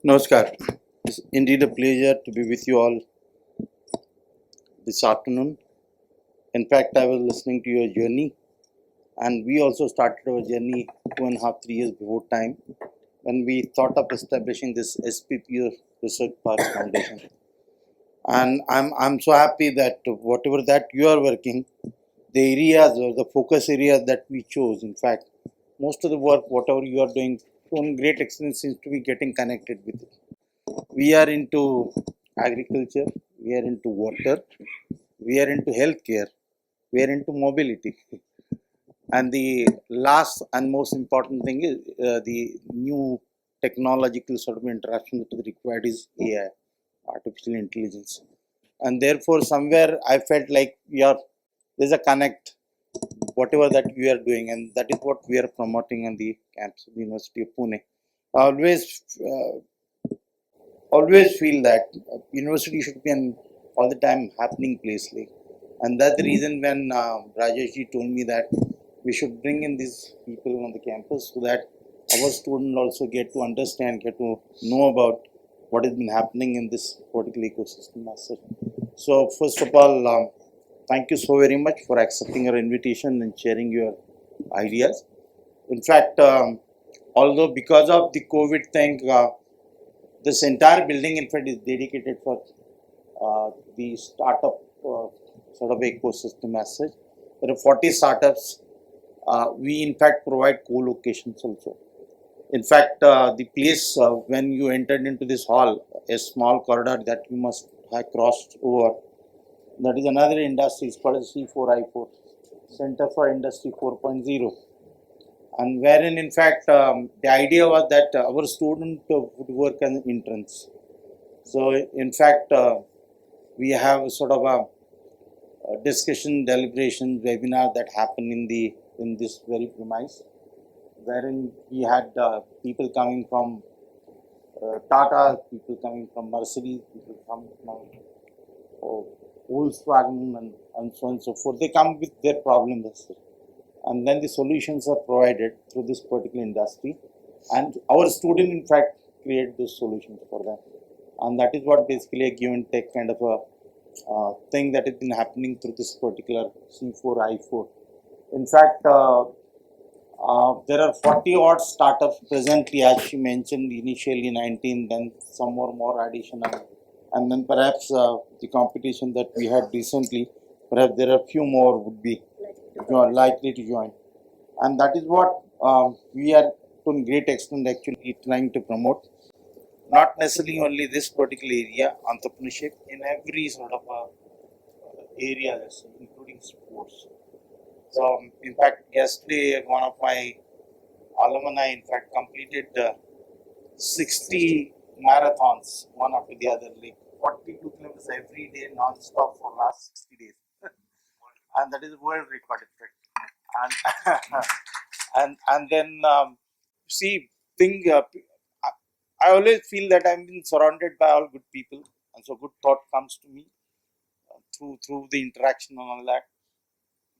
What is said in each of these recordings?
Namaskar. It's indeed a pleasure to be with you all this afternoon. In fact, I was listening to your journey, and we also started our journey 2.5, 3 years before time when we thought of establishing this Sppu Research Park Foundation. And I'm so happy that whatever that you are working, the areas or the focus areas that we chose, in fact, most of the work, whatever you are doing, to a great extent seems to be getting connected with it. We are into agriculture, we are into water, we are into healthcare, we are into mobility. And the last and most important thing is the new technological sort of interaction that is required is AI, artificial intelligence. And therefore, somewhere I felt like there's a connect, whatever that we are doing, and that is what we are promoting on the campus of the University of Pune. I always feel that university should be an all the time happening place, like, and that's the reason when Rajesh told me that we should bring in these people on the campus so that our students also get to understand, get to know about what has been happening in this particular ecosystem as such. So first of all, thank you so very much for accepting our invitation and sharing your ideas. In fact, although because of the COVID thing, this entire building, in fact, is dedicated for the startup sort of ecosystem as such. There are 40 startups. We, in fact, provide co-locations also. In fact, the place when you entered into this hall, a small corridor that you must have crossed over, that is another industry. It's called C4I4, Center for Industry 4.0. And wherein, in fact, the idea was that our student would work as interns. So, in fact, we have sort of a discussion, deliberation, webinar that happened in this very premise, wherein we had people coming from Tata, people coming from Mercedes, people coming from Volkswagen, and so on and so forth. They come with their problems, and then the solutions are provided through this particular industry, and our student, in fact, create those solutions for them, and that is what basically a give and take kind of a thing that has been happening through this particular C4I4. In fact, there are 40 odd startups presently, as she mentioned, initially 19, then some more additional, and then perhaps the competition that we had recently, perhaps there are a few more would be likely to join. And that is what we are to a great extent actually trying to promote. Not necessarily only this particular area, entrepreneurship in every sort of area, including sports. So, in fact, yesterday one of my alumni, in fact, completed 60 marathons, one after the other, like 42 kilometers every day, non-stop for last 60 days. And that is world record, in fact. And and then see, thing. I always feel that I'm been surrounded by all good people, and so good thought comes to me through the interaction and all that.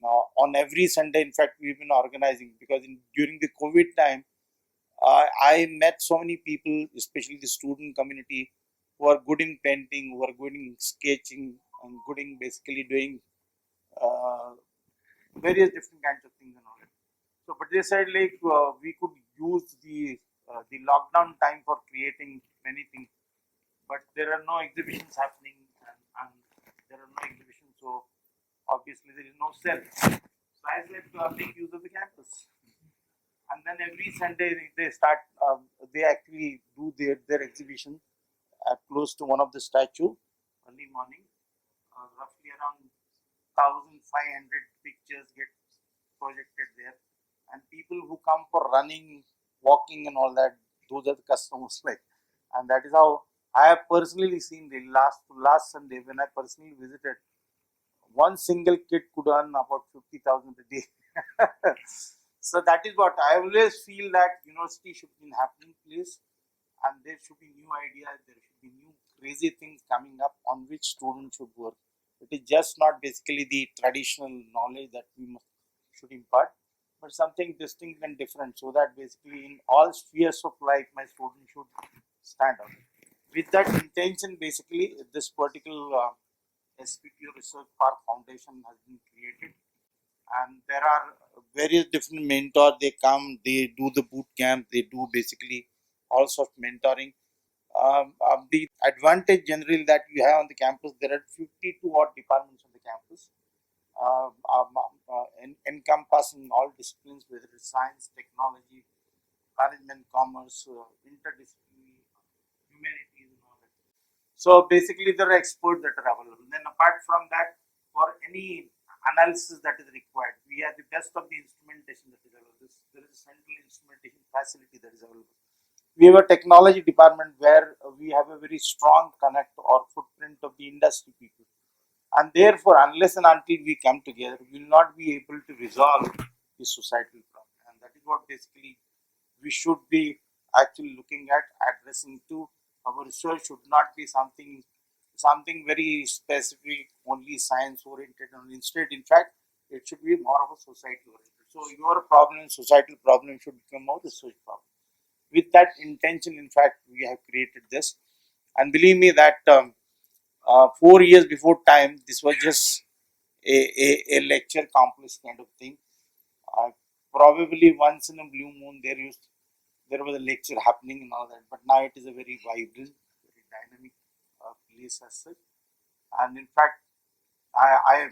Now, on every Sunday, in fact, we've been organizing because during the COVID time, I met so many people, especially the student community, who are good in painting, who are good in sketching, and good in basically doing uh, various different kinds of things and all that. So, but they said like we could use the lockdown time for creating many things, but there are no exhibitions happening, and there are no exhibitions, so obviously there is no sell. So I said make use of the campus, and then every Sunday they start. They actually do their exhibition close to one of the statue early morning. Roughly around 1,500 pictures get projected there, and people who come for running, walking, and all that, those are the customers, like, and that is how I have personally seen the last Sunday when I personally visited. One single kid could earn about 50,000 a day. So that is what I always feel, that university should be in happening place, and there should be new ideas, there should be new crazy things coming up on which students should work. It is just not basically the traditional knowledge that we should impart, but something distinct and different, so that basically in all spheres of life my students should stand out. With that intention, basically, this particular Sppu Research Park Foundation has been created, and there are various different mentors. They come, they do the boot camp, they do basically all sorts of mentoring. The advantage generally that you have on the campus, there are 52 odd departments on the campus, encompassing all disciplines, whether it's science, technology, management, commerce, interdisciplinary, humanities, and all that. So basically, there are experts that are available. Then apart from that, for any analysis that is required, we have the best of the instrumentation that is available. There is a central instrumentation facility that is available. We have a technology department where we have a very strong connect or footprint of the industry people, and therefore, unless and until we come together, we will not be able to resolve the societal problem. And that is what basically we should be actually looking at addressing to. Our research should not be something very specific, only science oriented, and instead, in fact, it should be more of a society oriented. So your problem, societal problem, should become more research problem. With that intention, in fact, we have created this, and believe me that 4 years before time, this was just a lecture complex kind of thing. uh, Probably once in a blue moon there was a lecture happening and all that, but now it is a very vibrant, very dynamic place as such. And in fact, I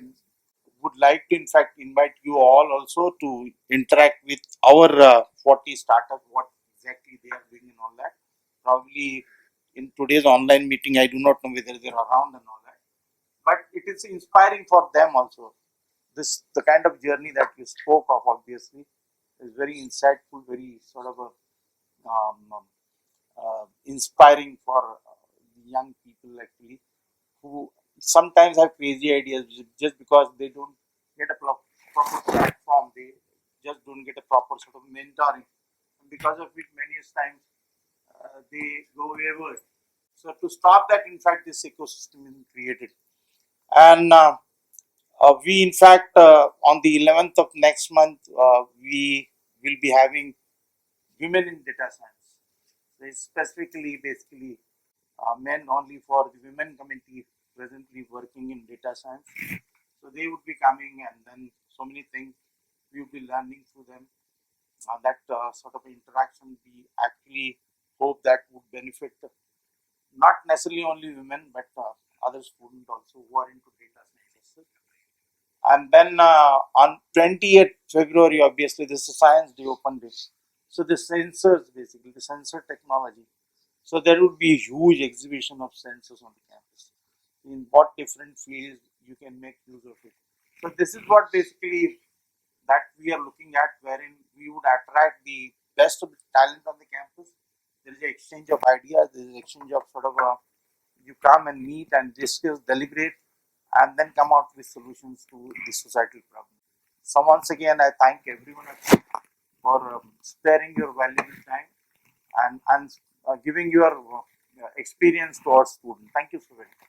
would like to in fact invite you all also to interact with our 40 startup, what exactly they are doing and all that. Probably in today's online meeting, I do not know whether they're around and all that, but it is inspiring for them also. This the kind of journey that you spoke of, obviously, is very insightful, very sort of a um, um, inspiring for young people actually, who sometimes have crazy ideas just because they don't get a proper platform, they just don't get a proper sort of mentoring, and because of it many times they go wayward. So to stop that, in fact, this ecosystem is created. And we in fact on the 11th of next month, we will be having women in data science. So it's specifically basically men only for the women committee presently working in data science. So they would be coming, and then so many things we will be learning through them. That sort of interaction, we actually hope that would benefit not necessarily only women, but other students also who are into data science. And then on 20th February, obviously, this is Science Day Open Day. So the sensors, basically, the sensor technology. So there would be a huge exhibition of sensors on the campus. In what different fields you can make use of it. So this is what basically that we are looking at, wherein we would attract the best of the talent on the campus. There is an exchange of ideas. There is an exchange of sort of you come and meet and discuss, deliberate, and then come out with solutions to the societal problem. So once again, I thank everyone for sparing your valuable time and giving your experience to our students. Thank you so very much.